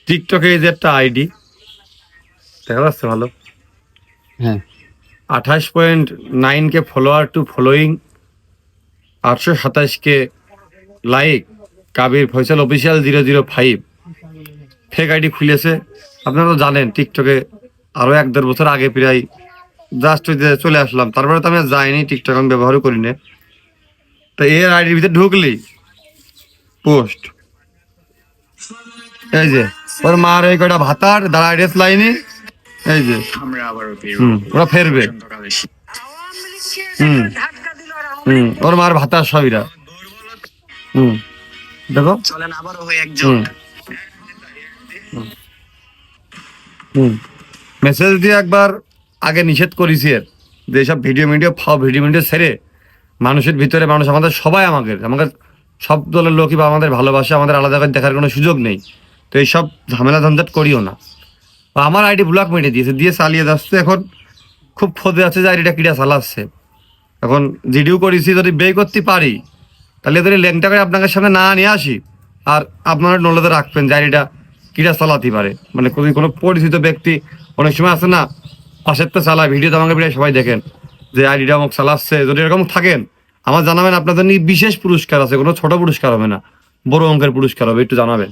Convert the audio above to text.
টিকটকে এই যে একটা আইডি দেখা যাচ্ছে ভালো, হ্যাঁ 28.9K follower two following, 827K like, Kabir Faisal official 005 fake ID খুলেছে। আপনারা তো জানেন টিকটকে আরো 1-1.5 বছর আগে প্রায় জাস্ট চলে আসলাম, তারপরে তো আমি আর যাইনি, টিকটক আমি ব্যবহারও করি না। তো এর আইডির ভিতরে ঢুকলি পোস্ট, এই যে ওর মার এই কয়টা ভাতার দাঁড়া ড্রেস লাইনে, এই যে ওরা ফেরবে, ওর মার ভাতার সবিরা, দেখো মেসেজ দিয়ে একবার আগে নিষেধ করেছি এর যে এইসব ভিডিও ছেড়ে মানুষের ভিতরে, মানুষ আমাদের সবাই আমাদের সব দলের লোকই বা আমাদের ভালোবাসে, আমাদের আলাদা করে দেখার কোনো সুযোগ নেই। তো এইসব ঝামেলা ঝঞ্ঝাট করিও না। আমার আইডি ব্লক মেরে দিয়েছে, দিয়ে চালিয়ে যাচ্ছে। এখন খুব খোঁজে আছে যে আইডিটা কিটা চালাচ্ছে। এখন জিডিও করেছি, যদি বে করতে পারি তাহলে যদি ল্যাংটা করে আপনাকে সামনে না নিয়ে আসি, আর আপনারা নলেজে রাখবেন যে আইডিটা কিটা চালাতে পারে। মানে কোনো পরিচিত ব্যক্তি অনেক সময় আছে না, পাশের তো চালায়, ভিডিও তো আমাকে প্রায় সবাই দেখেন যে আইডিটা আমাকে চালাচ্ছে। যদি এরকম থাকেন আমার জানাবেন, আপনাদের নিয়ে বিশেষ পুরস্কার আছে, কোনো ছোট পুরস্কার হবে না, বড় অঙ্কের পুরস্কার হবে, একটু জানাবেন।